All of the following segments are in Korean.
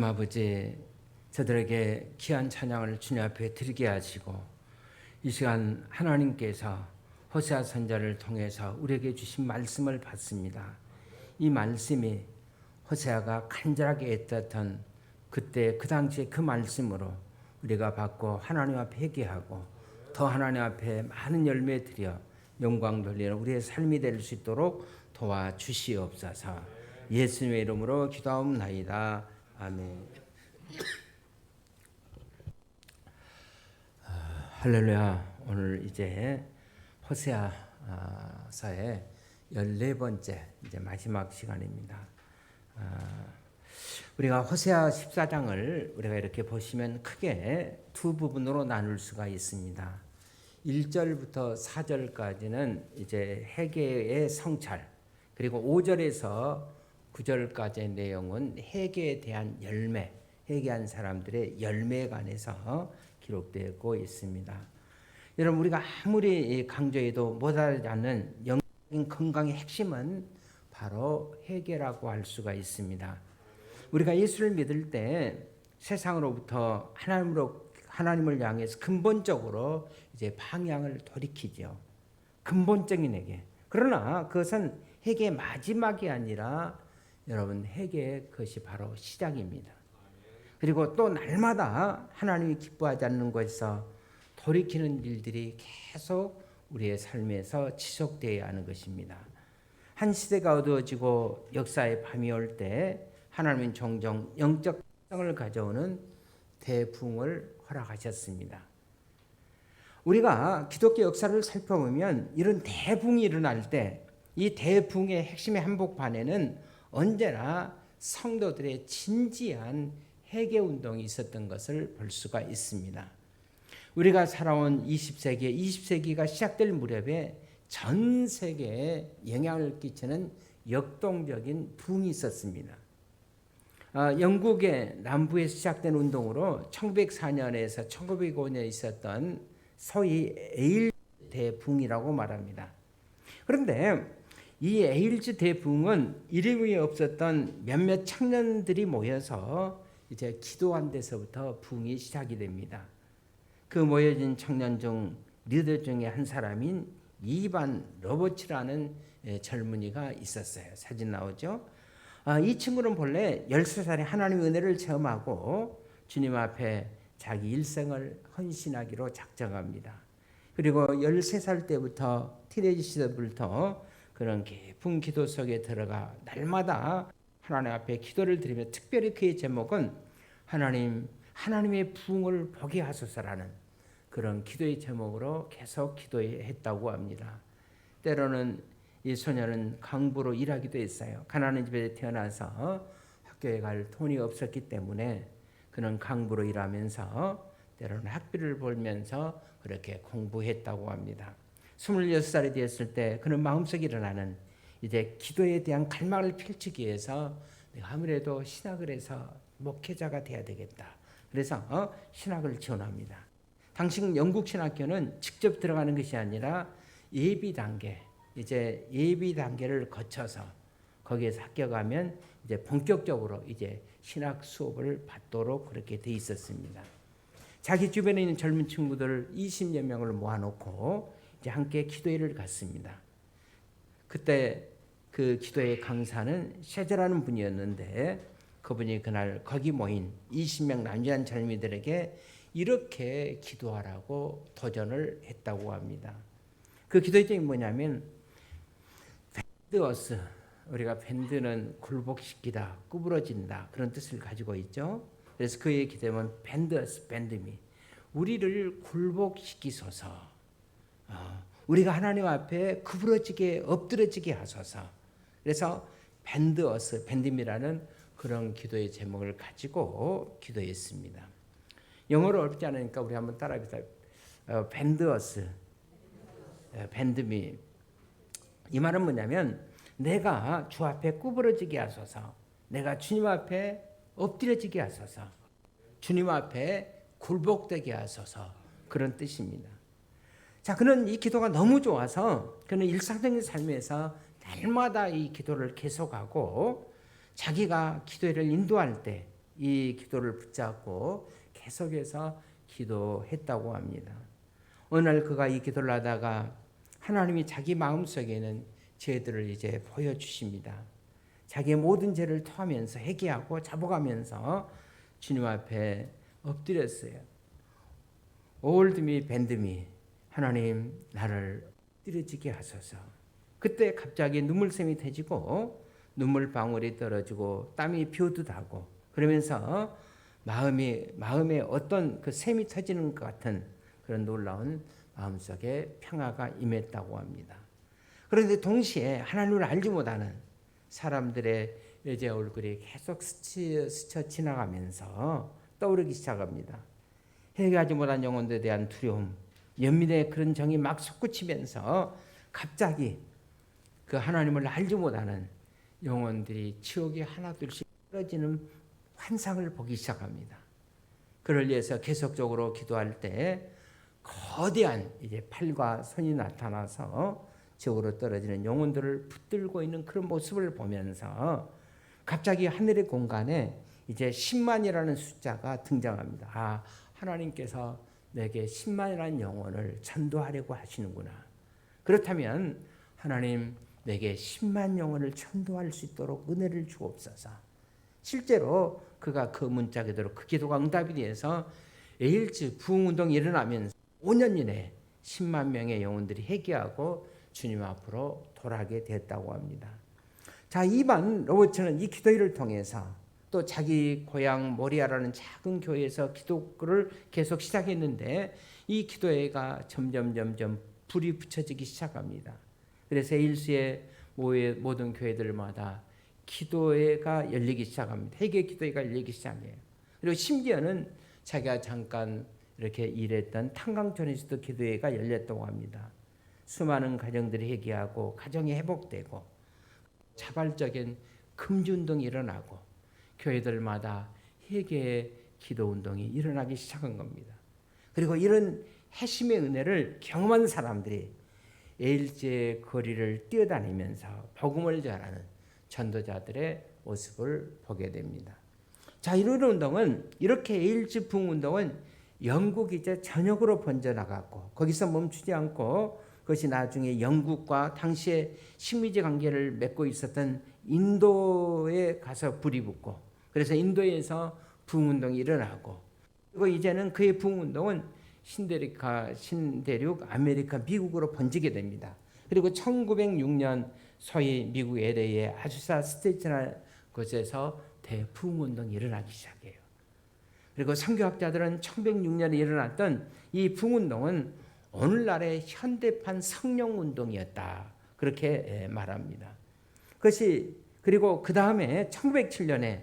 아버지, 저들에게 귀한 찬양을 주님 앞에 드리게 하시고 이 시간 하나님께서 호세아 선지자를 통해서 우리에게 주신 말씀을 받습니다. 이 말씀이 호세아가 간절하게 애썼던 그때 그 당시에 그 말씀으로 우리가 받고 하나님 앞에 회개하고 더 하나님 앞에 많은 열매 드려 영광 돌리는 우리의 삶이 될 수 있도록 도와주시옵소서. 예수님의 이름으로 기도하옵나이다. 아멘. 할렐루야. 오늘 이제 호세아서의 14번째 이제 마지막 시간입니다. 우리가 호세아 14장을 우리가 이렇게 보시면 크게 두 부분으로 나눌 수가 있습니다. 1절부터 4절까지는 이제 회개의 성찰, 그리고 5절에서 9절까지의 내용은 회개에 대한 열매, 회개한 사람들의 열매에 관해서 기록되고 있습니다. 여러분, 우리가 아무리 강조해도 못하지 않는 영적인 건강의 핵심은 바로 회개라고 할 수가 있습니다. 우리가 예수를 믿을 때 세상으로부터 하나님을 향해서 근본적으로 이제 방향을 돌이키죠. 근본적인 회개. 그러나 그것은 회개의 마지막이 아니라 여러분, 회개의 그것이 바로 시작입니다. 그리고 또 날마다 하나님이 기뻐하지 않는 것에서 돌이키는 일들이 계속 우리의 삶에서 지속되어야 하는 것입니다. 한 시대가 어두워지고 역사의 밤이 올 때 하나님은 종종 영적 성을 가져오는 대붕을 허락하셨습니다. 우리가 기독교 역사를 살펴보면 이런 대붕이 일어날 때 이 대붕의 핵심의 한복판에는 언제나 성도들의 진지한 회개 운동이 있었던 것을 볼 수가 있습니다. 우리가 살아온 20세기가 시작될 무렵에 전 세계에 영향을 끼치는 역동적인 붕이 있었습니다. 영국의 남부에서 시작된 운동으로 1904년에서 1905년에 있었던 소위 에일즈 대붕이라고 말합니다. 그런데 이 에일즈 대붕은 이름이 없었던 몇몇 청년들이 모여서 이제 기도한 데서부터 붕이 시작이 됩니다. 그 모여진 청년 중 리더 중에 한 사람인 이반 로버츠라는 젊은이가 있었어요. 사진 나오죠? 이 친구는 본래 13살에 하나님의 은혜를 체험하고 주님 앞에 자기 일생을 헌신하기로 작정합니다. 그리고 13살 때부터 티네이지 시절부터 그런 깊은 기도 속에 들어가 날마다 하나님 앞에 기도를 드리며 특별히 그의 제목은 하나님의 부흥을 보게 하소서라는 그런 기도의 제목으로 계속 기도했다고 합니다. 때로는 이 소녀는 강부로 일하기도 했어요. 가난한 집에 태어나서 학교에 갈 돈이 없었기 때문에 그는 강부로 일하면서 때로는 학비를 벌면서 그렇게 공부했다고 합니다. 26살이 되었을 때 그는 마음속에 일어나는 이제 기도에 대한 갈망을 펼치기 위해서 내가 아무래도 신학을 해서 목회자가 돼야 되겠다. 그래서 신학을 지원합니다. 당시 영국 신학교는 직접 들어가는 것이 아니라 예비 단계, 이제 예비 단계를 거쳐서 거기에서 합격하면 이제 본격적으로 이제 신학 수업을 받도록 그렇게 돼 있었습니다. 자기 주변에 있는 젊은 친구들 20여 명을 모아놓고 이제 함께 기도회를 갔습니다. 그때 그 기도회 강사는 셰저라는 분이었는데 그분이 그날 거기 모인 20명 남자한 젊은이들에게 이렇게 기도하라고 도전을 했다고 합니다. 그 기도의 제목이 뭐냐면 밴드어스, 우리가 밴드는 굴복시키다, 구부러진다 그런 뜻을 가지고 있죠. 그래서 그의 기도는 밴드어스, 밴드미, 우리를 굴복시키소서, 우리가 하나님 앞에 구부러지게 엎드러지게 하소서. 그래서 밴드어스, 밴드미라는 그런 기도의 제목을 가지고 기도했습니다. 영어로 어렵지 않으니까 우리 한번 따라해보자. 밴드어스, 밴드미. 이 말은 뭐냐면 내가 주 앞에 구부러지게 하소서, 내가 주님 앞에 엎드려지게 하소서, 주님 앞에 굴복되게 하소서, 그런 뜻입니다. 자, 그는 이 기도가 너무 좋아서 그는 일상적인 삶에서 날마다 이 기도를 계속하고 자기가 기도를 인도할 때 이 기도를 붙잡고 계속해서 기도했다고 합니다. 어느 날 그가 이 기도를 하다가 하나님이 자기 마음속에는 죄들을 이제 보여주십니다. 자기의 모든 죄를 토하면서 회개하고 잡아가면서 주님 앞에 엎드렸어요. 올드미 밴드미, 하나님 나를 엎드려지게 하소서. 그때 갑자기 눈물샘이 터지고 눈물방울이 떨어지고 땀이 비오듯하고 그러면서 마음에 어떤 그 샘이 터지는 것 같은 그런 놀라운 마음속에 평화가 임했다고 합니다. 그런데 동시에 하나님을 알지 못하는 사람들의 여자의 얼굴이 계속 스쳐 지나가면서 떠오르기 시작합니다. 해결하지 못한 영혼들에 대한 두려움, 연민의 그런 정이 막 솟구치면서 갑자기 그 하나님을 알지 못하는 영혼들이 지옥에 하나둘씩 떨어지는 환상을 보기 시작합니다. 그를 위해서 계속적으로 기도할 때 거대한 이제 팔과 손이 나타나서 지옥으로 떨어지는 영혼들을 붙들고 있는 그런 모습을 보면서 갑자기 하늘의 공간에 이제 10만이라는 숫자가 등장합니다. 아, 하나님께서 내게 10만이라는 영혼을 전도하려고 하시는구나. 그렇다면 하나님 내게 10만 영혼을 전도할 수 있도록 은혜를 주옵소서. 실제로 그가 그 문자 그대로 그 기도가 응답이 돼서 에일즈 부흥운동이 일어나면서 5년 이내에 10만 명의 영혼들이 회개하고 주님 앞으로 돌아가게 됐다고 합니다. 자, 이반 로버츠는 이 기도회를 통해서 또 자기 고향 모리아라는 작은 교회에서 기도를 계속 시작했는데 이 기도회가 점점 불이 붙여지기 시작합니다. 그래서 에일스의 모든 교회들마다 기도회가 열리기 시작합니다. 회개 기도회가 열리기 시작해요. 그리고 심지어는 자기가 잠깐 이렇게 일했던 탄광촌에서도 기도회가 열렸다고 합니다. 수많은 가정들이 회개하고 가정이 회복되고 자발적인 금주운동이 일어나고 교회들마다 회개의 기도운동이 일어나기 시작한 겁니다. 그리고 이런 회심의 은혜를 경험한 사람들이 에일즈의 거리를 뛰어다니면서 복음을 전하는 전도자들의 모습을 보게 됩니다. 자, 이런 운동은 이렇게 에일즈 부흥운동은 영국 이제 전역으로 번져나갔고 거기서 멈추지 않고 그것이 나중에 영국과 당시에 식민지 관계를 맺고 있었던 인도에 가서 불이 붙고 그래서 인도에서 부흥운동이 일어나고 그리고 이제는 그의 부흥운동은 신대륙 아메리카 미국으로 번지게 됩니다. 그리고 1906년 소위 미국 LA의 아주사 스테이트라는 곳에서 대부흥운동이 일어나기 시작해요. 그리고 선교학자들은 1906년에 일어났던 이 부흥운동은 오늘날의 현대판 성령운동이었다. 그렇게 말합니다. 그리고 그 다음에 1907년에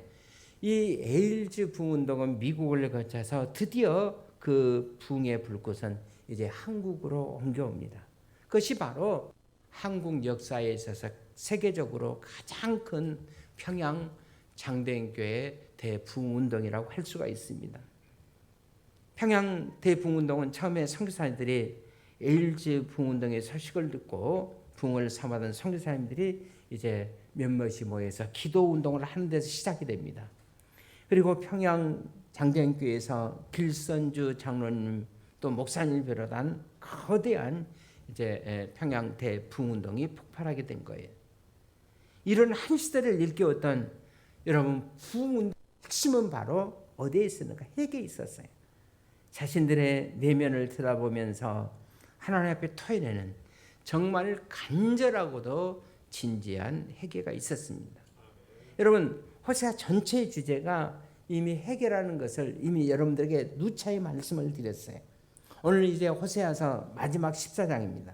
이 에일즈 부흥운동은 미국을 거쳐서 드디어 그 부흥의 불꽃은 이제 한국으로 옮겨옵니다. 그것이 바로 한국 역사에 있어서 세계적으로 가장 큰 평양 장대인교회 대부흥운동이라고 할 수가 있습니다. 평양 대부흥운동은 처음에 선교사님들이 에일즈 부흥운동의 소식을 듣고 부흥을 삼았던 선교사님들이 이제 몇몇이 모여서 기도운동을 하는 데서 시작이 됩니다. 그리고 평양 장대인교회에서 길선주 장로님 또 목사님을 비롯한 거대한 이제 평양 대부흥운동이 폭발하게 된 거예요. 이런 한 시대를 일깨웠던 여러분 부흥운동의 핵심은 바로 어디에 있었는가? 회개에 있었어요. 자신들의 내면을 들여다보면서 하나님 앞에 토해내는 정말 간절하고도 진지한 회개가 있었습니다. 여러분 호세아 전체의 주제가 이미 회개라는 것을 이미 여러분들에게 누차히 말씀을 드렸어요. 오늘 이제 호세아서 마지막 14장입니다.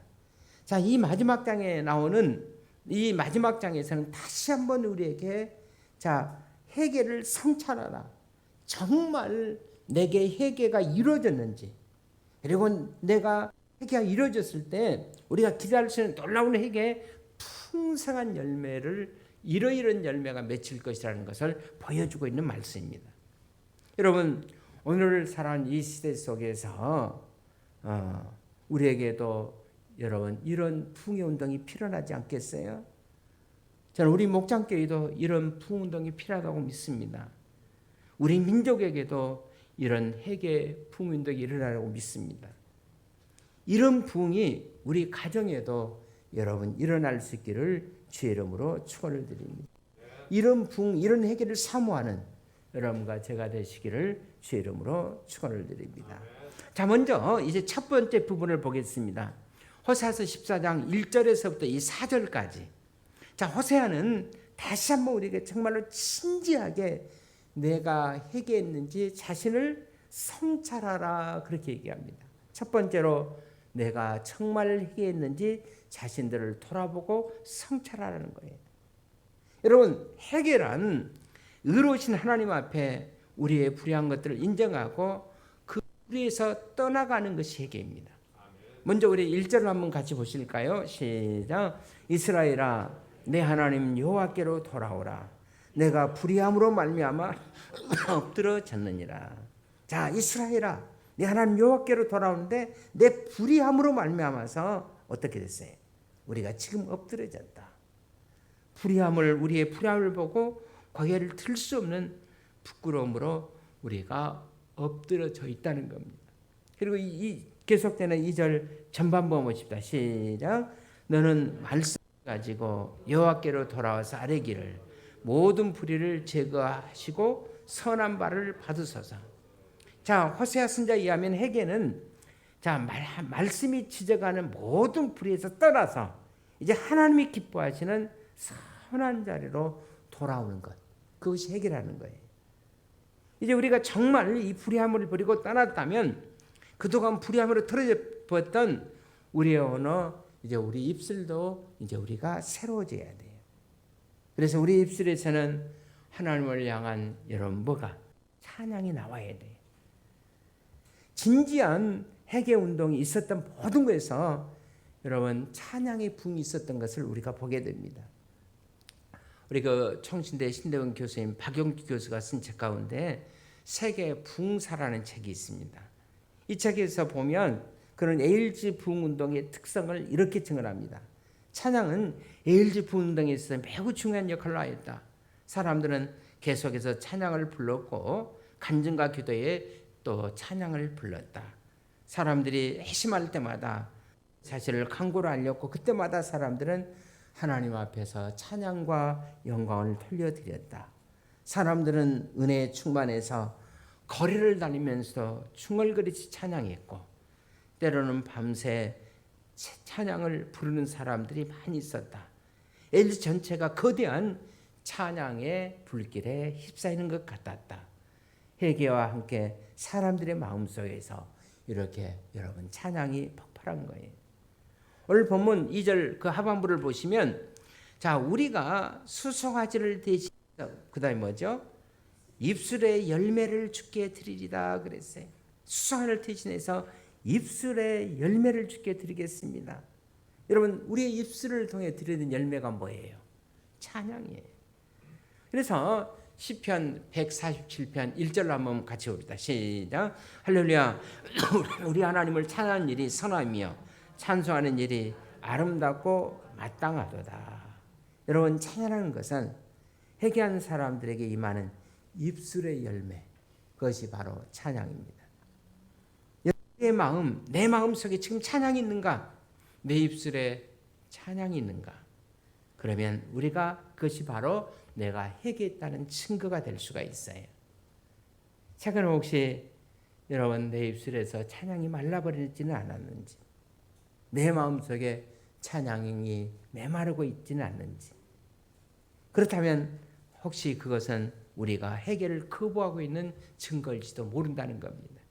자, 이 마지막 장에 나오는 이 마지막 장에서는 다시 한번 우리에게 자, 회개를 성찰하라. 정말 내게 회개가 이루어졌는지 그리고 내가 회개가 이루어졌을 때 우리가 기대할 수 있는 놀라운 회개의 풍성한 열매를 이러이런 열매가 맺힐 것이라는 것을 보여주고 있는 말씀입니다. 여러분 오늘 살아가는 이 시대 속에서 우리에게도 여러분 이런 부흥운동이 필요하지 않겠어요? 저는 우리 목장교회도 이런 부흥운동이 필요하다고 믿습니다. 우리 민족에게도 이런 회개 부흥운동이 일어나라고 믿습니다. 이런 부흥이 우리 가정에도 여러분 일어날 수 있기를 주의 이름으로 축원을 드립니다. 이런 부흥, 이런 회개를 사모하는 여러분과 제가 되시기를 주의 이름으로 축원을 드립니다. 자, 먼저 이제 첫 번째 부분을 보겠습니다. 호세아서 14장 1절에서부터 이 4절까지. 자, 호세아는 다시 한번 우리에게 정말로 진지하게 내가 회개했는지 자신을 성찰하라 그렇게 얘기합니다. 첫 번째로 내가 정말 회개했는지 자신들을 돌아보고 성찰하라는 거예요. 여러분, 회개란 의로우신 하나님 앞에 우리의 불의한 것들을 인정하고 그 불의에서 떠나가는 것이 회개입니다. 먼저 우리 1절을 한번 같이 보실까요? 시작. 이스라엘아 내 하나님 여호와께로 돌아오라. 내가 불의함으로 말미암아 엎드러졌느니라. 자, 이스라엘아 내 하나님 여호와께로 돌아오는데 내 불의함으로 말미암아서 어떻게 됐어요? 우리가 지금 엎드러졌다. 불의함을, 우리의 불의함을 보고 고개를 들 수 없는 부끄러움으로 우리가 엎드러져 있다는 겁니다. 그리고 이 계속되는 2절 전반부 보십시다. 시작. 너는 말씀 가지고 여호와께로 돌아와서 아뢰기를 모든 불의를 제거하시고 선한 바를 받으소서. 자, 호세아 선지자에 의하면 회개는 자, 말씀이 지적하는 모든 불의에서 떠나서 이제 하나님이 기뻐하시는 선한 자리로 돌아오는 것. 그것이 회개라는 거예요. 이제 우리가 정말 이 불의함을 버리고 떠났다면 그동안 불의함으로 틀어져 버렸던 우리의 언어, 이제 우리 입술도 이제 우리가 새로워져야 돼요. 그래서 우리 입술에서는 하나님을 향한 여러분 뭐가? 찬양이 나와야 돼요. 진지한 회개 운동이 있었던 모든 것에서 여러분 찬양의 부흥이 있었던 것을 우리가 보게 됩니다. 우리 그 청신대 신대원 교수님 박용주 교수가 쓴 책 가운데 세계 부흥사라는 책이 있습니다. 이 책에서 보면 그런 에일즈 부흥 운동의 특성을 이렇게 증언합니다. 찬양은 에일즈 부흥 운동에 있어서 매우 중요한 역할을 하였다. 사람들은 계속해서 찬양을 불렀고 간증과 기도에 또 찬양을 불렀다. 사람들이 회심할 때마다 사실을 강구로 알렸고 그때마다 사람들은 하나님 앞에서 찬양과 영광을 돌려드렸다. 사람들은 은혜에 충만해서 거리를 다니면서 중얼거리듯이 찬양했고 때로는 밤새 찬양을 부르는 사람들이 많이 있었다. 에일즈 전체가 거대한 찬양의 불길에 휩싸이는 것 같았다. 회개와 함께 사람들의 마음속에서 이렇게 여러분 찬양이 폭발한 거예요. 오늘 본문 2절 그 하반부를 보시면 자, 우리가 수송아지를 대신해서 그다음에 뭐죠? 입술의 열매를 주께 드리리다 그랬어요. 수송아지를 대신해서 입술의 열매를 주께 드리겠습니다. 여러분, 우리의 입술을 통해 드리는 열매가 뭐예요? 찬양이에요. 그래서 시편 147편 1절로 한번 같이 봅시다. 시작. 할렐루야. 우리 하나님을 찬양하는 일이 선함이며 찬송하는 일이 아름답고 마땅하도다. 여러분, 찬양하는 것은 회개한 사람들에게 임하는 입술의 열매, 그것이 바로 찬양입니다. 내 마음, 내 마음 속에 지금 찬양이 있는가? 내 입술에 찬양이 있는가? 그러면 우리가 그것이 바로 내가 회개했다는 증거가 될 수가 있어요. 최근에 혹시 여러분 내 입술에서 찬양이 말라버리지는 않았는지, 내 마음속에 찬양이 메마르고 있지는 않는지, 그렇다면 혹시 그것은 우리가 회개를 거부하고 있는 증거일지도 모른다는 겁니다.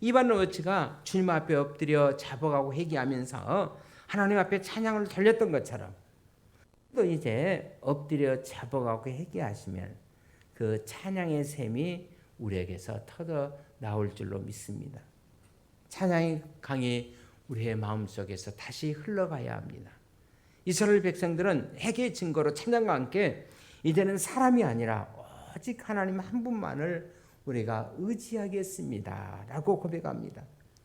이반 로버츠가 주님 앞에 엎드려 자복하고 회개하면서 하나님 앞에 찬양을 돌렸던 것처럼 또 이제 엎드려 자복하고 회개하시면 그 찬양의 샘이 우리에게서 터져 나올 줄로 믿습니다. 찬양의 강이 우리의 마음속에서 다시 흘러가야 합니다. 이스라엘 백성들은 회개의 증거로 찬양과 함께 이제는 사람이 아니라 오직 하나님 한 분만을 우리가 의지하겠습니다 라고 고백합니다.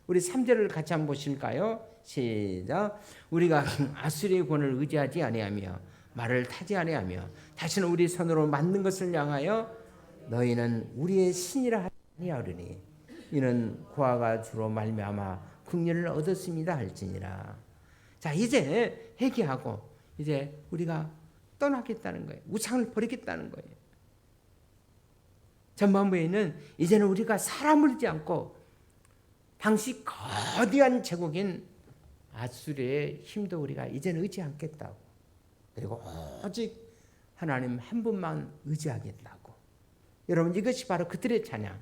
우리 3절을 같이 한번 보실까요? 시작. 우리가 아수리의 권을 의지하지 아니하며 말을 타지 아니하며 다시는 우리 손으로 만든 것을 향하여 너희는 우리의 신이라 하지 아니하리니 이는 그와가 주로 말미암아 긍휼을 얻었습니다 할지니라. 자, 이제 회개하고 이제 우리가 떠나겠다는 거예요. 우상을 버리겠다는 거예요. 전반부에는 이제는 우리가 사람을 의지 않고 당시 거대한 제국인 아수르의 힘도 우리가 이제는 의지 않겠다고, 그리고 오직 하나님 한 분만 의지하겠다고. 여러분, 이것이 바로 그들의 찬양,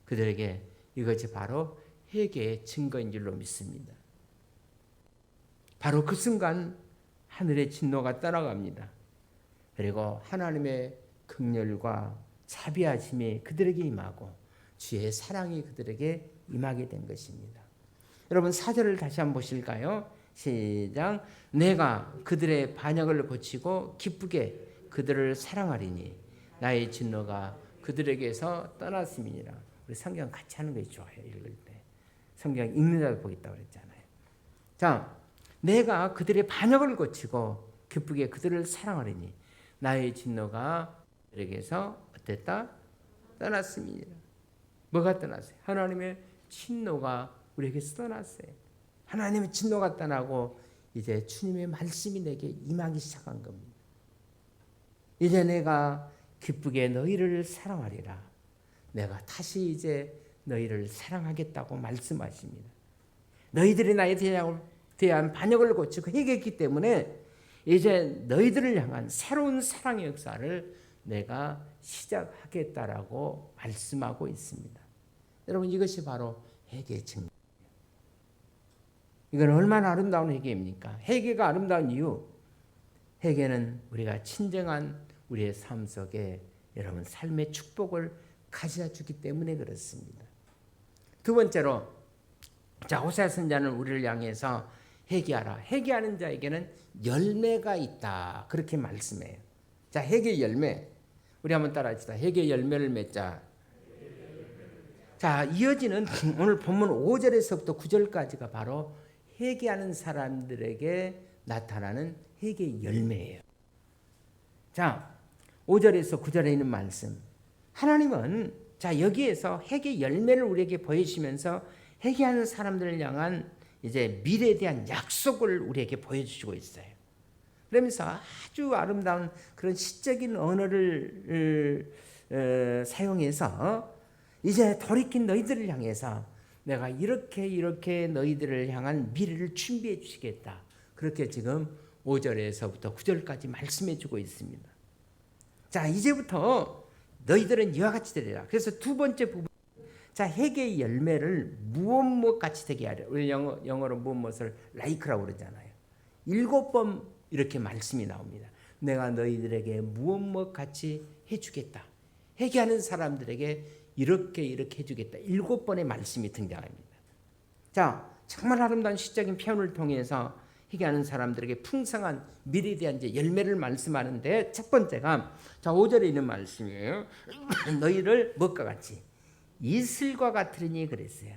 그들에게 이것이 바로 회개의 증거인 줄로 믿습니다. 바로 그 순간 하늘의 진노가 떠나갑니다. 그리고 하나님의 긍휼과 자비하심이 그들에게 임하고 주의 사랑이 그들에게 임하게 된 것입니다. 여러분, 4절을 다시 한번 보실까요? 시작. 내가 그들의 반역을 고치고 기쁘게 그들을 사랑하리니 나의 진노가 그들에게서 떠났음이니라. 우리 성경 같이 하는 것이 좋아요. 읽을 때 성경 읽는 자도 보겠다고 그랬잖아요. 자, 내가 그들의 반역을 고치고 기쁘게 그들을 사랑하리니 나의 진노가 그들에게서 어땠다? 떠났습니다. 뭐가 떠났어요? 하나님의 진노가 우리에게서 떠났어요. 하나님의 진노가 떠나고 이제 주님의 말씀이 내게 임하기 시작한 겁니다. 이제 내가 기쁘게 너희를 사랑하리라. 내가 다시 이제 너희를 사랑하겠다고 말씀하십니다. 너희들이 나에 대한 반역을 고치고 회개했기 때문에 이제 너희들을 향한 새로운 사랑의 역사를 내가 시작하겠다라고 말씀하고 있습니다. 여러분, 이것이 바로 회개의 증거예요. 이건 얼마나 아름다운 회개입니까? 회개가 아름다운 이유, 회개는 우리가 친정한 우리의 삶 속에 여러분 삶의 축복을 가져다 주기 때문에 그렇습니다. 두 번째로, 자, 호세아 선지자는 우리를 향해서 회개하라. 회개하는 자에게는 열매가 있다. 그렇게 말씀해요. 자, 회개 열매. 우리 한번 따라합시다. 회개 열매를 맺자. 자, 이어지는 오늘 본문 5절에서부터 9절까지가 바로 회개하는 사람들에게 나타나는 회개의 열매예요. 자, 5절에서 9절에 있는 말씀. 하나님은 자, 여기에서 회개 열매를 우리에게 보여주시면서 회개하는 사람들을 향한 이제 미래에 대한 약속을 우리에게 보여주시고 있어요. 그러면서 아주 아름다운 그런 시적인 언어를 사용해서 이제 돌이킨 너희들을 향해서 내가 이렇게 너희들을 향한 미래를 준비해 주시겠다. 그렇게 지금 5절에서부터 9절까지 말씀해 주고 있습니다. 자, 이제부터 너희들은 이와 같이 되리라. 그래서 두 번째 부분, 자, 회개의 열매를 무엇 같이 되게 하려. 우리 영어로 무엇을 like라고 그러잖아요. 7번 이렇게 말씀이 나옵니다. 내가 너희들에게 무엇 같이 해주겠다. 회개하는 사람들에게 이렇게 해주겠다. 7번의 말씀이 등장합니다. 자, 정말 아름다운 시적인 표현을 통해서 회개하는 사람들에게 풍성한 미래에 대한 이제 열매를 말씀하는데, 첫 번째가 자, 5절에 있는 말씀이에요. 너희를 무엇과 같이 이슬과 같으리니 그랬어요.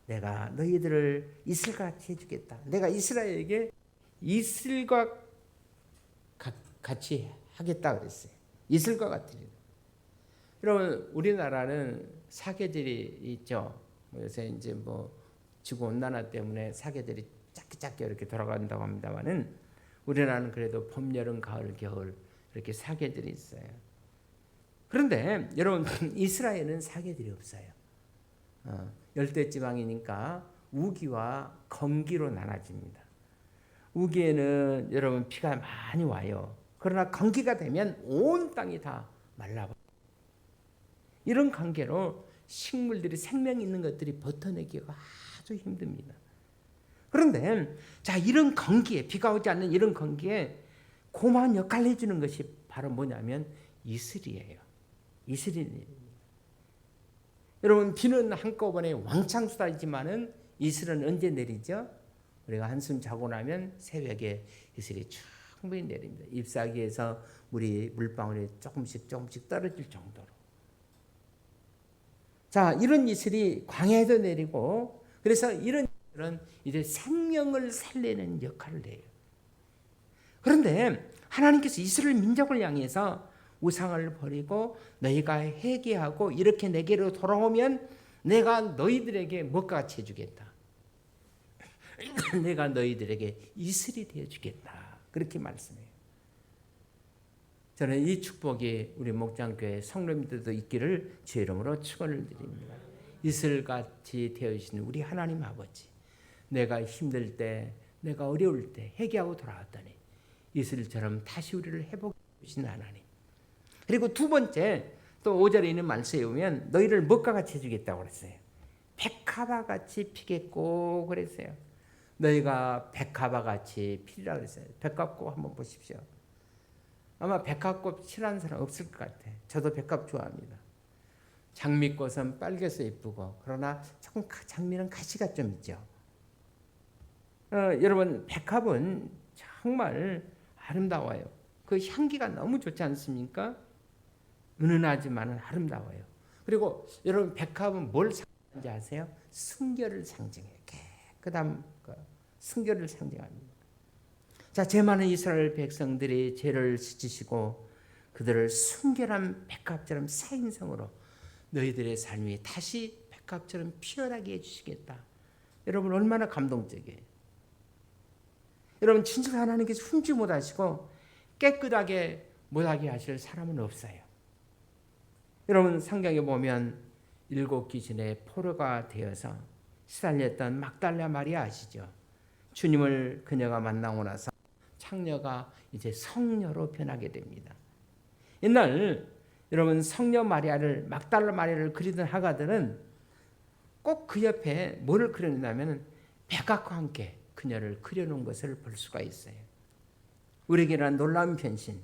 내가 너희들을 이슬과 같이 해주겠다. 내가 이스라엘에게 이슬과 같이 하겠다 그랬어요. 이슬과 같으리니. 여러분, 우리나라는 사계절이 있죠. 요새 이제 뭐 지구 온난화 때문에 사계절이 짧게 이렇게 돌아간다고 합니다만은 우리나라는 그래도 봄, 여름, 가을, 겨울 이렇게 사계절이 있어요. 그런데 여러분, 이스라엘은 사계절이 없어요. 열대지방이니까 우기와 건기로 나눠집니다. 우기에는 여러분 비가 많이 와요. 그러나 건기가 되면 온 땅이 다 말라버려요. 이런 관계로 식물들이 생명 있는 것들이 버텨내기가 아주 힘듭니다. 그런데 자, 이런 건기에, 비가 오지 않는 이런 건기에 고마운 역할을 해주는 것이 바로 뭐냐면 이슬이에요. 이슬이. 여러분, 비는 한꺼번에 왕창 쏟아지지만은 이슬은 언제 내리죠? 우리가 한숨 자고 나면 새벽에 이슬이 충분히 내립니다. 잎사귀에서 물방울이 조금씩 떨어질 정도로. 자, 이런 이슬이 광야에도 내리고, 그래서 이런 이슬은 이제 생명을 살리는 역할을 해요. 그런데 하나님께서 이스라엘 민족을 향해서 우상을 버리고 너희가 회개하고 이렇게 내게로 돌아오면 내가 너희들에게 먹과 같이 해주겠다. 내가 너희들에게 이슬이 되어주겠다. 그렇게 말씀해요. 저는 이 축복이 우리 목장교회 성도님들도 있기를 주 이름으로 축원을 드립니다. 이슬같이 되어주시는 우리 하나님 아버지, 내가 힘들 때, 내가 어려울 때 회개하고 돌아왔더니 이슬처럼 다시 우리를 회복해 주신 하나님. 그리고 두 번째, 또 5절에 있는 말씀에 보면 너희를 먹과 같이 해주겠다고 그랬어요. 백합화 같이 피겠고 그랬어요. 너희가 백합화 같이 피리라 그랬어요. 백합꽃 한번 보십시오. 아마 백합꽃 싫어하는 사람 없을 것 같아요. 저도 백합 좋아합니다. 장미꽃은 빨개서 예쁘고 그러나 조금 장미는 가시가 좀 있죠. 여러분 백합은 정말 아름다워요. 그 향기가 너무 좋지 않습니까? 은은하지만 아름다워요. 그리고 여러분 백합은 뭘 상징하는지 아세요? 순결을 상징해요. 깨끗함, 순결을 상징합니다. 자, 죄 많은 이스라엘 백성들이 죄를 지시고 그들을 순결한 백합처럼 새 인성으로 너희들의 삶이 다시 백합처럼 피어나게 해주시겠다. 여러분 얼마나 감동적이에요. 여러분 진짜 하나님께서 훔치 못하시고 깨끗하게 못하게 하실 사람은 없어요. 여러분 성경에 보면 7 귀신의 포로가 되어서 시달렸던 막달라 마리아 아시죠? 주님을 그녀가 만나고 나서 창녀가 이제 성녀로 변하게 됩니다. 옛날 여러분 성녀 마리아를 막달라 마리아를 그리던 화가들은 꼭 그 옆에 뭐를 그려놓냐면 백합과 함께 그녀를 그려놓은 것을 볼 수가 있어요. 우리에게는 놀라운 변신.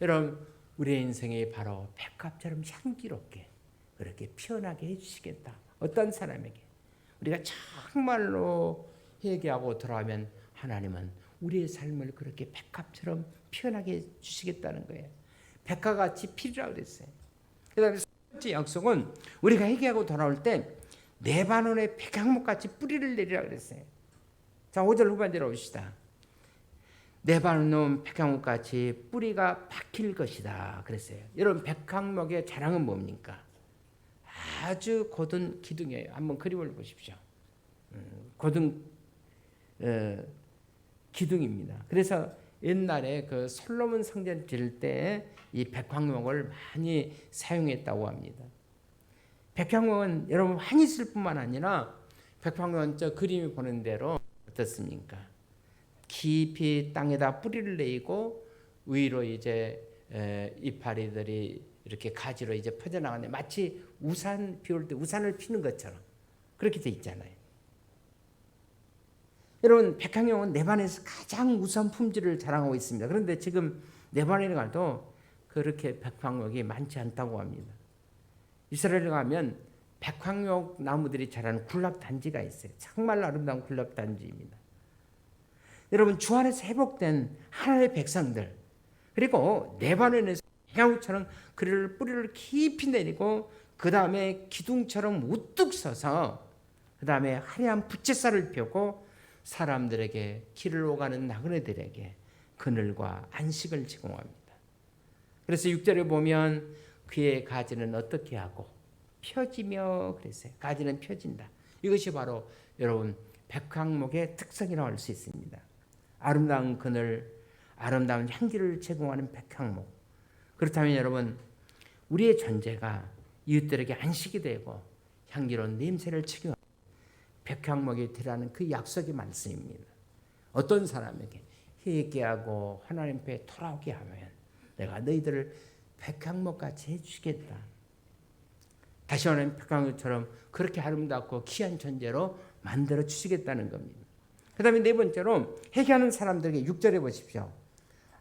여러분 우리의 인생이 바로 백합처럼 향기롭게 그렇게 피어나게 해주시겠다. 어떤 사람에게 우리가 정말로 회개하고 돌아오면 하나님은 우리의 삶을 그렇게 백합처럼 피어나게 해주시겠다는 거예요. 백합같이 피리라고 그랬어요. 그 다음에 세 번째 약속은 우리가 회개하고 돌아올 때 레바논의 백향목같이 뿌리를 내리라고 그랬어요. 자, 5절 후반대로 옵시다. 레바논 백향목같이 뿌리가 박힐 것이다 그랬어요. 여러분 백향목의 자랑은 뭡니까? 아주 고든 기둥이에요. 한번 그림을 보십시오. 고든 기둥입니다. 그래서 옛날에 그 솔로몬 성전 지을 때 이 백향목을 많이 사용했다고 합니다. 백향목은 여러분 한이 있을 뿐만 아니라 백향목은 저 그림이 보는 대로 어떻습니까? 깊이 땅에다 뿌리를 내고 위로 이제 이파리들이 이렇게 가지로 이제 퍼져나가는데 마치 우산 비 올 때 우산을 피는 것처럼 그렇게 돼 있잖아요. 여러분 백향목은 네반에서 가장 우수한 품질을 자랑하고 있습니다. 그런데 지금 네반에 가도 그렇게 백향목이 많지 않다고 합니다. 이스라엘에 가면 백향목 나무들이 자라는 군락단지가 있어요. 정말 아름다운 군락단지입니다. 여러분 주 안에서 회복된 하나님의 백성들 그리고 네바논에서 백향목처럼 그를 뿌리를 깊이 내리고 그 다음에 기둥처럼 우뚝 서서 그 다음에 화려한 부채살을 펴고 사람들에게 길을 오가는 나그네들에게 그늘과 안식을 제공합니다. 그래서 6절에 보면 그의 가지는 어떻게 하고 펴지며 그랬어요. 가지는 펴진다. 이것이 바로 여러분 백향목의 특성이라고 할 수 있습니다. 아름다운 그늘, 아름다운 향기를 제공하는 백향목. 그렇다면 여러분 우리의 존재가 이웃들에게 안식이 되고 향기로운 냄새를 치고 백향목이 되라는 그 약속의 말씀입니다. 어떤 사람에게 회개하고 하나님 앞에 돌아오게 하면 내가 너희들을 백향목같이 해주시겠다. 다시 말하면 백향목처럼 그렇게 아름답고 귀한 존재로 만들어 주시겠다는 겁니다. 그 다음에 네 번째로 회개하는 사람들에게 6절에 보십시오.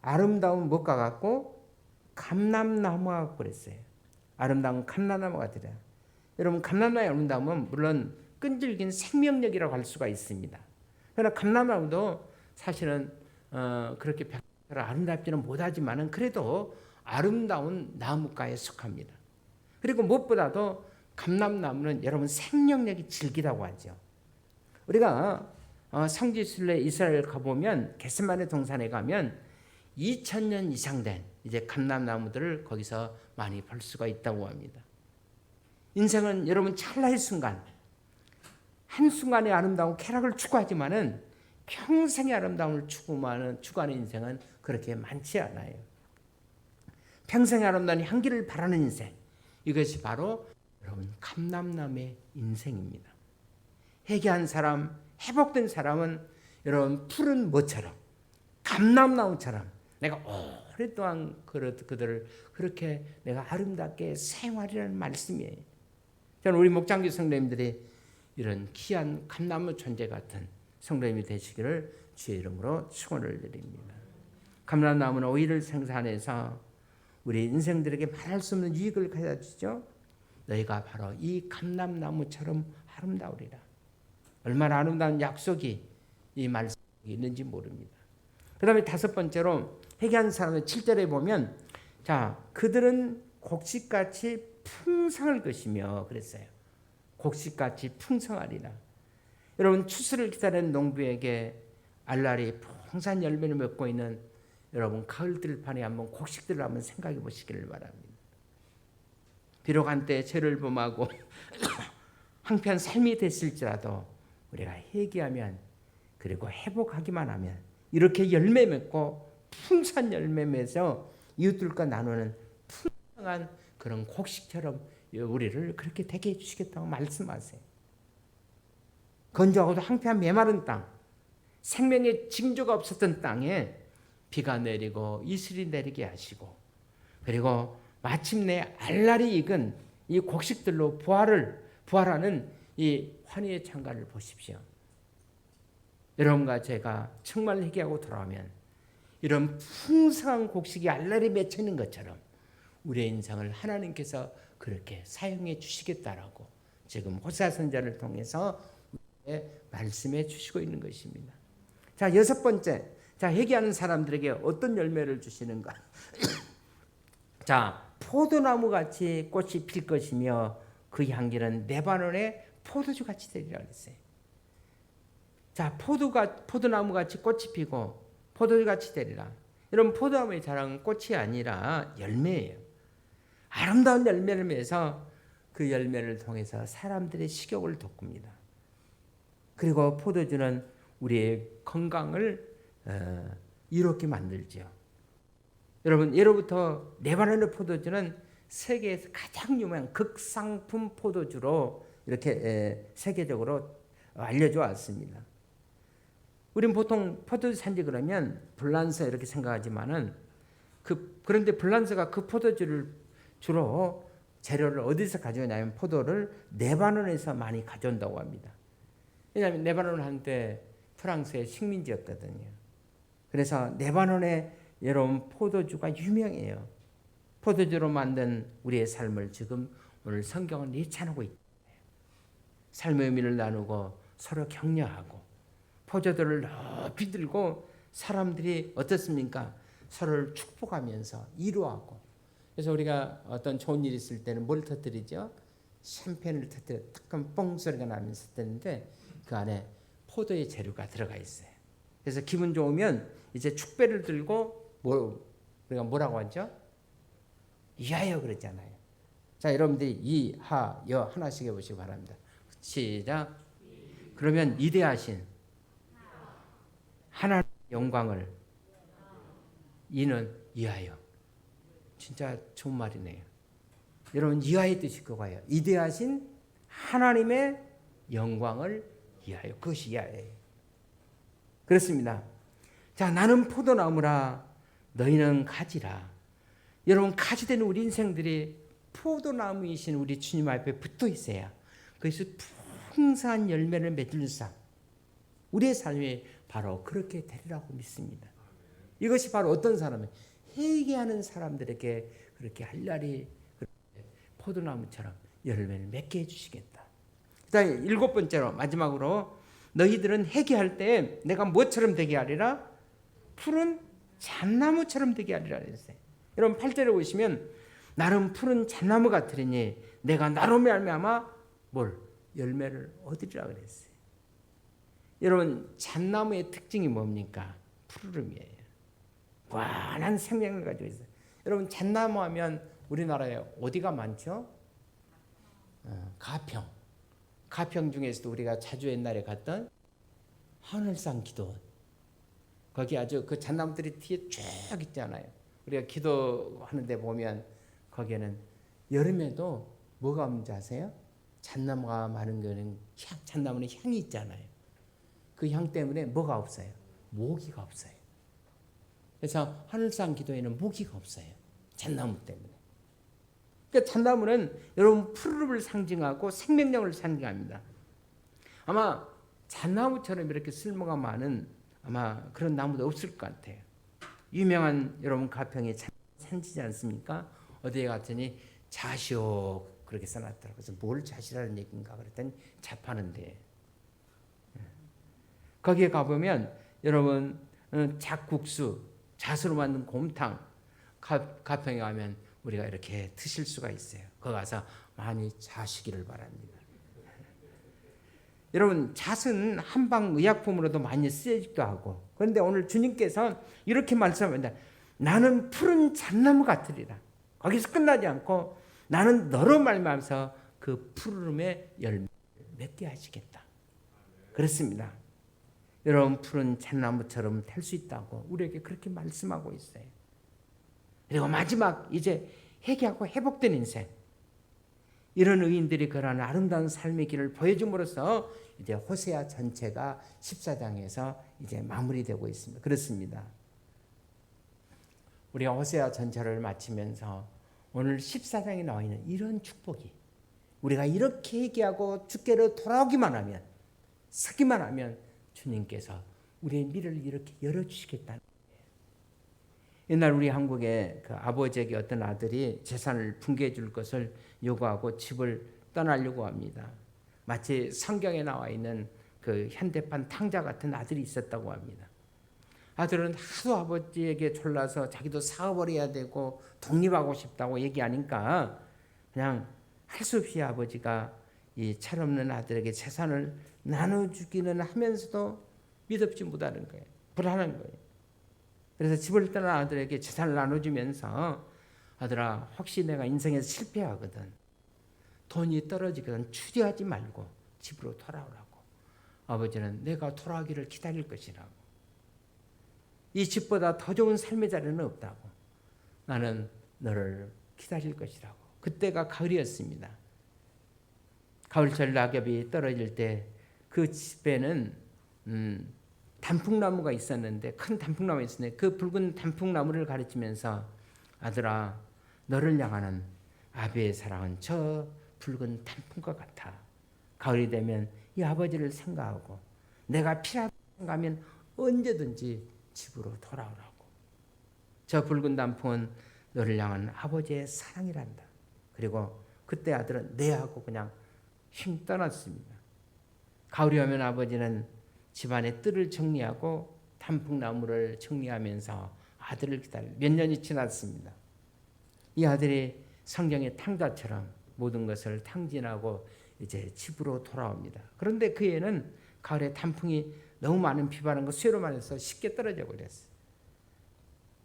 아름다운 무엇과 같고 감람나무와 같고 그랬어요. 아름다운 감람나무가 되라. 여러분 감람나무의 아름다움은 물론 끈질긴 생명력이라고 할 수가 있습니다. 그러나 감람나무도 사실은 그렇게 아름답지는 못하지만은 그래도 아름다운 나무가에 속합니다. 그리고 무엇보다도 감람나무는 여러분 생명력이 질기다고 하죠. 우리가 성지순례 이스라엘 가보면 겟세마네 동산에 가면 2000년 이상 된 이제 감람나무들을 거기서 많이 볼 수가 있다고 합니다. 인생은 여러분 찰나의 순간, 한순간의 아름다운 쾌락을 추구하지만은 평생의 아름다움을 추구하는 인생은 그렇게 많지 않아요. 평생의 아름다운 향기를 바라는 인생, 이것이 바로 여러분 감람나무의 인생입니다. 회개한 사람, 회복된 사람은 여러분 푸른 모처럼, 감람나무처럼 내가 오랫동안 그들을 그렇게 내가 아름답게 사용하리라는 말씀이에요. 저는 우리 목장교 성도님들이 이런 귀한 감나무 존재 같은 성도님이 되시기를 주의 이름으로 축원을 드립니다. 감람나무는 오이를 생산해서 우리 인생들에게 말할 수 없는 유익을 가져다 주죠. 너희가 바로 이 감람나무처럼 아름다우리라. 얼마나 아름다운 약속이 이 말씀에 있는지 모릅니다. 그 다음에 다섯 번째로 회개한 사람의 7절에 보면 자 그들은 곡식같이 풍성할 것이며 그랬어요. 곡식같이 풍성하리라. 여러분 추수를 기다리는 농부에게 알알이 풍성한 열매를 맺고 있는 여러분 가을 들판에 한번 곡식들을 한번 생각해 보시기를 바랍니다. 비록 한때 죄를 범하고 한편 삶이 됐을지라도 우리가 회개하면 그리고 회복하기만 하면 이렇게 열매 맺고 풍성한 열매 맺어 이웃들과 나누는 풍성한 그런 곡식처럼 우리를 그렇게 되게 해주시겠다고 말씀하세요. 건조하고도 황폐한 메마른 땅, 생명의 징조가 없었던 땅에 비가 내리고 이슬이 내리게 하시고 그리고 마침내 알날이 익은 이 곡식들로 부활하는 이 환희의 창가를 보십시오. 여러분과 제가 정말 회개하고 돌아오면 이런 풍성한 곡식이 알날이 맺혀 있는 것처럼 우리의 인생을 하나님께서 그렇게 사용해 주시겠다라고 지금 호세아 선지자를 통해서 말씀해 주시고 있는 것입니다. 자, 여섯 번째. 자, 회개하는 사람들에게 어떤 열매를 주시는가? 자, 포도나무 같이 꽃이 필 것이며 그 향기는 레바논의 포도주 같이 되리라 그랬어요. 자, 포도나무 같이 꽃이 피고 포도주 같이 되리라. 여러분 포도나무의 자랑은 꽃이 아니라 열매예요. 아름다운 열매를 맺어서 그 열매를 통해서 사람들의 식욕을 돋굽니다. 그리고 포도주는 우리의 건강을 이롭게 만들죠. 여러분 예로부터 레바논의 포도주는 세계에서 가장 유명한 극상품 포도주로 이렇게 세계적으로 알려져 왔습니다. 우리는 보통 포도주 산지 그러면 불란서 이렇게 생각하지만은 그런데 불란서가 그 포도주를 주로 재료를 어디서 가져오냐면 포도를 레바논에서 많이 가져온다고 합니다. 왜냐하면 레바논은 한때 프랑스의 식민지였거든요. 그래서 레바논의 여러분 포도주가 유명해요. 포도주로 만든 우리의 삶을 지금 오늘 성경은 예찬하고 있다. 삶의 의미를 나누고 서로 격려하고 포도주를 높이 들고 사람들이 어떻습니까? 서로를 축복하면서 위로하고. 그래서 우리가 어떤 좋은 일이 있을 때는 뭘 터뜨리죠? 샴페인을 터뜨려 따끔 뻥 소리가 나면서 터뜨리는데 그 안에 포도의 재료가 들어가 있어요. 그래서 기분 좋으면 이제 축배를 들고 우리가 뭐라고 하죠? 이하여 그랬잖아요. 자, 여러분들이 이하여 하나씩 해보시기 바랍니다. 시작. 그러면 이대하신 하나님의 영광을 이는 이하여. 진짜 좋은 말이네요. 여러분 이하의 뜻이 그거예요. 이대하신 하나님의 영광을 이하여. 그것이 이하예요. 그렇습니다. 자, 나는 포도나무라 너희는 가지라. 여러분 가지 되는 우리 인생들이 포도나무이신 우리 주님 앞에 붙어 있어야 그래서 풍성한 열매를 맺을 삶. 우리의 삶이 바로 그렇게 되리라고 믿습니다. 이것이 바로 어떤 사람이에요? 회개하는 사람들에게 그렇게 할날이 포도나무처럼 열매를 맺게 해주시겠다. 그다음에 일곱 번째로 마지막으로 너희들은 회개할 때 내가 뭐처럼 되게 하리라? 푸른 잣나무처럼 되게 하리라 그랬어요. 여러분 8절에 보시면 나름 푸른 잣나무 같으리니 내가 나로 말미암아 뭘? 열매를 얻으리라 그랬어요. 여러분 잣나무의 특징이 뭡니까? 푸르름이에요. 무한한 생명을 가지고 있어요. 여러분 잣나무 하면 우리나라에 어디가 많죠? 가평. 가평 중에서도 우리가 자주 옛날에 갔던 하늘산 기도원. 거기 아주 그 잣나무들이 뒤에 쭉 있잖아요. 우리가 기도하는데 보면 거기에는 여름에도 뭐가 없는지 아세요? 잣나무가 많은 거는 잣나무는 향이 있잖아요. 그 향 때문에 뭐가 없어요? 모기가 없어요. 그래서 하늘산 기도에는 모기가 없어요. 잣나무 때문에. 그러니까 잣나무는 여러분 푸르름을 상징하고 생명력을 상징합니다. 아마 잣나무처럼 이렇게 쓸모가 많은 아마 그런 나무도 없을 것 같아요. 유명한 여러분 가평이 산지지 않습니까? 어디에 갔더니 자시오 그렇게 써놨더라고요. 그래서 뭘 자시라는 얘기인가 그랬더니 잡하는데 거기에 가보면 여러분 잡국수, 잣으로 만든 곰탕 가평에 가면 우리가 이렇게 드실 수가 있어요. 거기 가서 많이 자시기를 바랍니다. 여러분 잣은 한방 의약품으로도 많이 쓰여지기도 하고 그런데 오늘 주님께서 이렇게 말씀합니다. 나는 푸른 잣나무 같으리라. 거기서 끝나지 않고 나는 너로 말미암아서 그 푸르름의 열매 맺게 하시겠다. 그렇습니다. 여러분 푸른 잣나무처럼 될 수 있다고 우리에게 그렇게 말씀하고 있어요. 그리고 마지막 이제 회개하고 회복된 인생 이런 의인들이 그러한 아름다운 삶의 길을 보여줌으로써 이제 호세아 전체가 14장에서 이제 마무리되고 있습니다. 그렇습니다. 우리가 호세아 전체를 마치면서 오늘 14장에 나와 있는 이런 축복이 우리가 이렇게 회개하고 주께로 돌아오기만 하면 서기만 하면 주님께서 우리의 미래를 이렇게 열어주시겠다는 거예요. 옛날 우리 한국에 그 아버지에게 어떤 아들이 재산을 분개해 줄 것을 요구하고 집을 떠나려고 합니다. 마치 성경에 나와 있는 그 현대판 탕자 같은 아들이 있었다고 합니다. 아들은 하도 아버지에게 졸라서 자기도 사업을 해야 되고 독립하고 싶다고 얘기하니까 그냥 할 수 없이 아버지가 이 철없는 아들에게 재산을 나눠주기는 하면서도 믿음지 못하는 거예요. 불안한 거예요. 그래서 집을 떠난 아들에게 재산을 나눠주면서 아들아 혹시 내가 인생에서 실패하거든 돈이 떨어지거든 추리하지 말고 집으로 돌아오라고. 아버지는 내가 돌아오기를 기다릴 것이라고. 이 집보다 더 좋은 삶의 자리는 없다고. 나는 너를 기다릴 것이라고. 그때가 가을이었습니다. 가을철 낙엽이 떨어질 때 그 집에는 단풍나무가 있었는데 큰 단풍나무가 있었는데 그 붉은 단풍나무를 가르치면서 아들아 너를 향하는 아비의 사랑은 저 붉은 단풍과 같아. 가을이 되면 이 아버지를 생각하고 내가 필요하다고 생각하면 언제든지 집으로 돌아오라고. 저 붉은 단풍은 너를 향한 아버지의 사랑이란다. 그리고 그때 아들은 네 하고 그냥 휙 떠났습니다. 가을이 오면 아버지는 집안의 뜰을 정리하고 단풍나무를 정리하면서 아들을 기다려 몇 년이 지났습니다. 이 아들이 성경의 탕자처럼 모든 것을 탕진하고 이제 집으로 돌아옵니다. 그런데 그 애는 가을에 단풍이 너무 많은 비바람과 그 쇠로 말해서 쉽게 떨어져 버렸어요.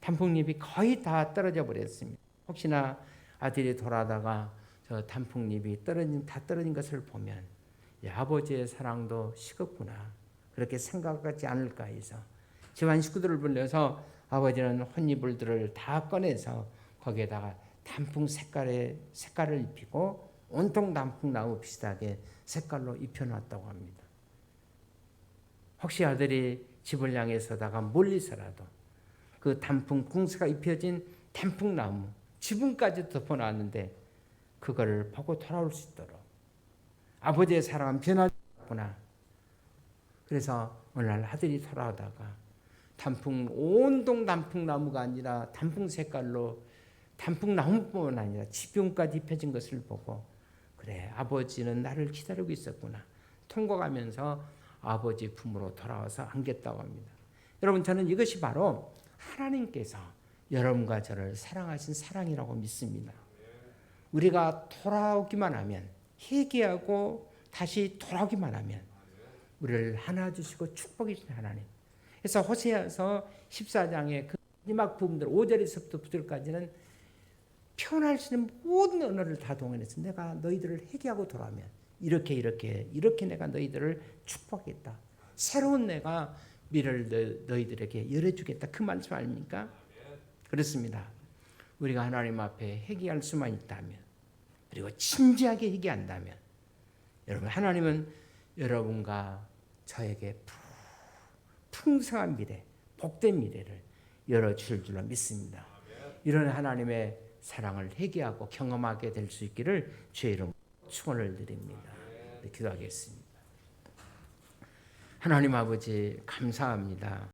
단풍잎이 거의 다 떨어져 버렸습니다. 혹시나 아들이 돌아다가 저 단풍잎이 다 떨어진 것을 보면 아버지의 사랑도 식었구나 그렇게 생각하지 않을까 해서 집안 식구들을 불러서 아버지는 혼이불들을 다 꺼내서 거기에다가 단풍 색깔을 입히고 온통 단풍나무 비슷하게 색깔로 입혀놨다고 합니다. 혹시 아들이 집을 향해서다가 멀리서라도 그 단풍 궁수가 입혀진 단풍나무 지붕까지 덮어놨는데 그거를 보고 돌아올 수 있도록 아버지의 사랑은 변하지 않구나. 그래서 어느 날 아들이 돌아오다가 온동 단풍나무가 아니라 단풍 색깔로 단풍나무뿐만 아니라 지붕까지 입혀진 것을 보고 그래 아버지는 나를 기다리고 있었구나. 통곡하면서 아버지 품으로 돌아와서 안겼다고 합니다. 여러분 저는 이것이 바로 하나님께서 여러분과 저를 사랑하신 사랑이라고 믿습니다. 우리가 돌아오기만 하면 회개하고 다시 돌아오기만 하면 우리를 하나 주시고 축복해 주신 하나님. 그래서 호세아서 14장에 그 마지막 부분들 5절에서부터 9절까지는 표현할 수 있는 모든 언어를 다 동원해서 내가 너희들을 회개하고 돌아오면 이렇게 내가 너희들을 축복하겠다. 새로운 내가 미래를 너희들에게 열어주겠다. 그 말씀 아닙니까? 그렇습니다. 우리가 하나님 앞에 회개할 수만 있다면, 그리고 진지하게 회개한다면, 여러분, 하나님은 여러분과 저에게 풍성한 미래, 복된 미래를 열어주실 줄로 믿습니다. 이런 하나님의 사랑을 회개하고 경험하게 될 수 있기를 주의 이름으로 축원을 드립니다. 기도하겠습니다. 하나님 아버지 감사합니다.